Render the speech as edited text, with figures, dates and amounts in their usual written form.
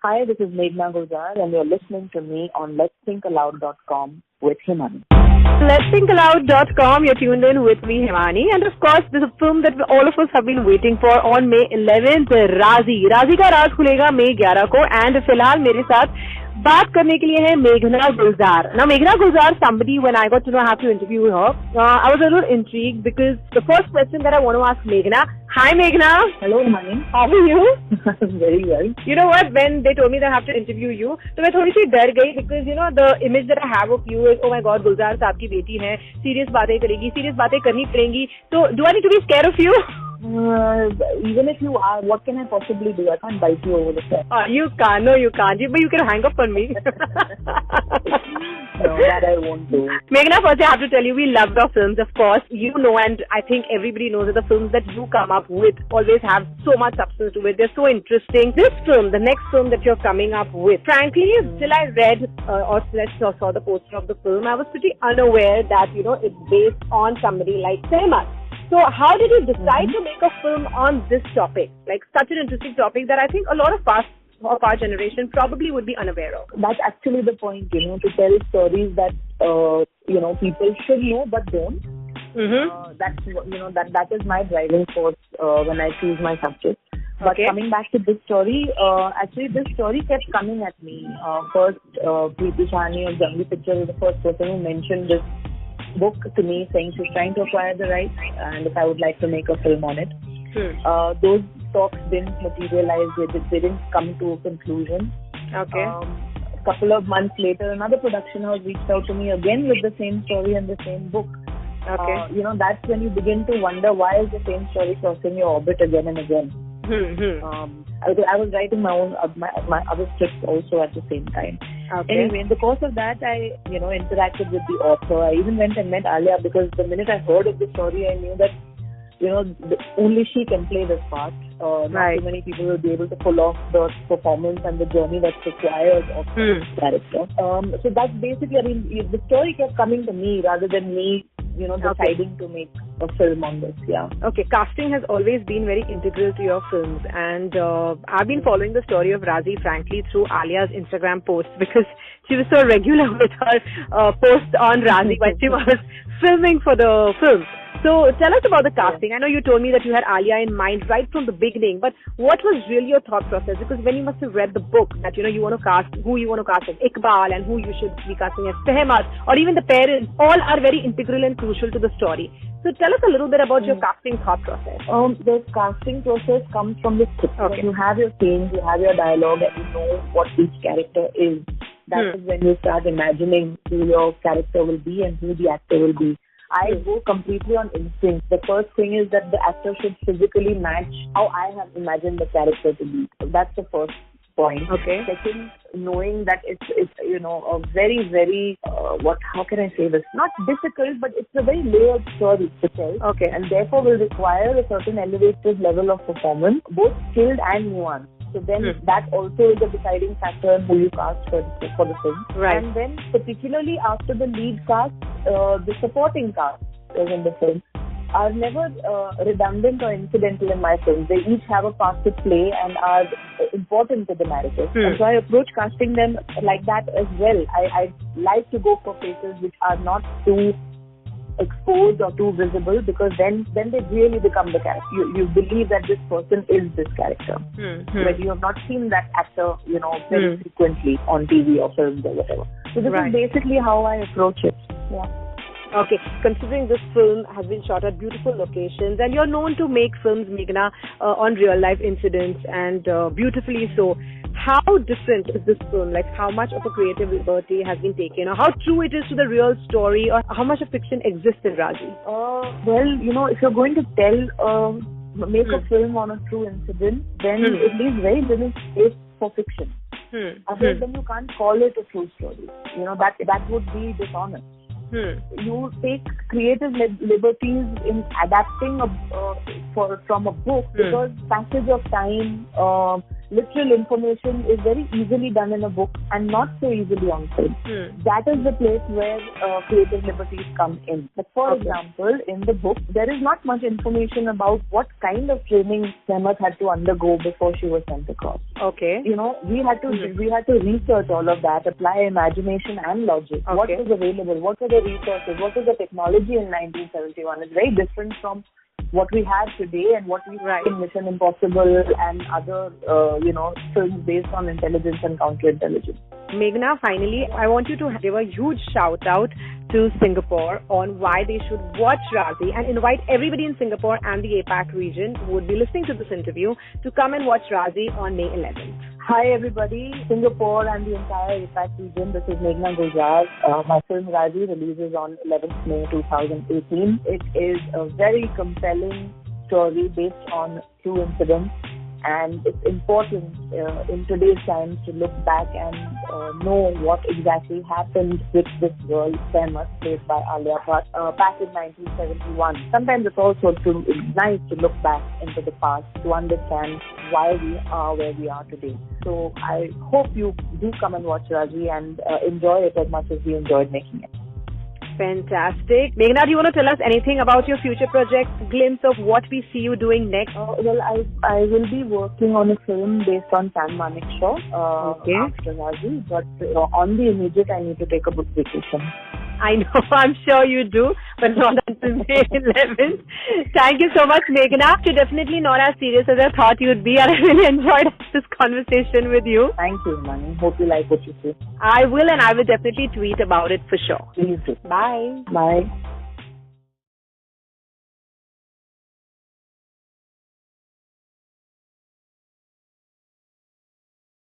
Hi, this is Meghna Gulzar, and you're listening to me on letsthinkaloud.com with Himani. Letsthinkaloud.com, you're tuned in with me, Himani. And of course, this is a film that all of us have been waiting for on May 11th, Raazi. Raazi का राज खुलेगा May 11 को and फिलहाल मेरे साथ बात करने के लिए है Meghna Gulzar. Now, Meghna Gulzar, somebody, when I got to know I have to interview her, I was a little intrigued because the first question that I want to ask Meghna. Hi, Meghna. Hello, Himani. How are you? Very well. You know what? When they told me that I have to interview you, तो मैं थोड़ी सी डर गई because you know the image that I have of you is, oh my God, Gulzar साहब की बेटी है, serious बातें करेगी, serious बातें करनी पड़ेंगी. So, do I need to be scared of you? Even if you are, what can I possibly do? I can't bite you over the head. You can't. No, you can't. But you can hang up on me. No, that I won't do. Meghna, first I have to tell you, we love your films, of course. You know, and I think everybody knows that the films that you come up with always have so much substance to it. They're so interesting. This film, the next film that you're coming up with, frankly, till I read or saw the poster of the film, I was pretty unaware that, you know, it's based on somebody like Sehmat. So how did you decide to make a film on this topic? Like such an interesting topic that I think a lot of us of our generation probably would be unaware of. That's actually the point, you know, to tell stories that, you know, people should know but don't. That's, you know, that is my driving force when I choose my subject. But coming back to this story, actually this story kept coming at me. First, Preeti Shani of Jungle Picture was the first person who mentioned this book to me, saying she's trying to acquire the rights and if I would like to make a film on it. Those talks didn't materialize, they didn't come to a conclusion. A couple of months later, another production house reached out to me again with the same story and the same book. You know, that's when you begin to wonder why is the same story crossing your orbit again and again. I was writing my own my other scripts also at the same time. Anyway, in the course of that, I, you know, interacted with the author. I even went and met Alia because the minute I heard of the story, I knew that, you know, only she can play this part. Not too many people will be able to pull off the performance and the journey that's required of this character. So that's basically, I mean, the story kept coming to me rather than me, you know, deciding to make a film on this. Casting has always been very integral to your films, and I've been following the story of Raazi, frankly, through Alia's Instagram posts because she was so regular with her posts on Raazi when she was filming for the film. So tell us about the casting. I know you told me that you had Alia in mind right from the beginning, but what was really your thought process? Because when you must have read the book that, you know, you want to cast, who you want to cast as Iqbal and who you should be casting as Sehmat, or even the parents, all are very integral and crucial to the story. So tell us a little bit about your casting thought process. The casting process comes from the script. When you have your scenes, you have your dialogue, and you know what each character is. That is when you start imagining who your character will be and who the actor will be. I go completely on instinct. The first thing is that the actor should physically match how I have imagined the character to be. That's the first point. Second, knowing that it's you know, a very, very, how can I say this? Not difficult, but it's a very layered story to tell. And therefore will require a certain elevated level of performance, both skilled and nuanced. So then that also is a deciding factor in who you cast for the film. And then particularly after the lead cast, the supporting cast in the film are never redundant or incidental in my films. They each have a part to play and are important to the narrative. And so I approach casting them like that as well. I like to go for faces which are not too exposed or too visible, because then they really become the character. You believe that this person is this character. When you have not seen that actor, you know, very frequently on TV or films or whatever. So this is basically how I approach it. Considering this film has been shot at beautiful locations and you're known to make films, Meghna, on real life incidents and beautifully so, how different is this film? Like, how much of a creative liberty has been taken, or how true it is to the real story, or how much of fiction exists in Raazi? Well, you know, if you're going to make a film on a true incident, then it leaves very little space for fiction. Otherwise, then you can't call it a true story. You know, that would be dishonest. You take creative liberties in adapting from a book because passage of time, literal information is very easily done in a book and not so easily on film. That is the place where creative liberties come in. But for example, in the book, there is not much information about what kind of training Mehmet had to undergo before she was sent across. Okay. You know, we had to research all of that, apply imagination and logic. What was available? What were the resources? What was the technology in 1971? It's very different from what we have today and what we see in Mission Impossible and other, films based on intelligence and counterintelligence. Meghna, finally, I want you to give a huge shout out to Singapore on why they should watch Raazi, and invite everybody in Singapore and the APAC region who would be listening to this interview to come and watch Raazi on May 11th. Hi everybody, Singapore and the entire APAC region. This is Meghna Gulzar. My film Raazi releases on 11th May 2018. It is a very compelling story based on true incidents, and it's important in today's times to look back and know what exactly happened with this girl, Mehmet, played by Alia Bhatt, back in 1971. Sometimes it's also nice to look back into the past to understand why we are where we are today. So I hope you do come and watch Raazi and enjoy it as much as we enjoyed making it. Fantastic. Meghna, do you want to tell us anything about your future projects, glimpse of what we see you doing next? Well, I will be working on a film based on Sam Manekshaw after Raazi, but on the immediate I need to take a book vacation. I know, I'm sure you do, but not until May 11th. Thank you so much, Meghna. You're definitely not as serious as I thought you'd be, and I really enjoyed this conversation with you. Thank you, Mani. Hope you like what you see. I will, and I will definitely tweet about it for sure. Please do. Bye. Bye.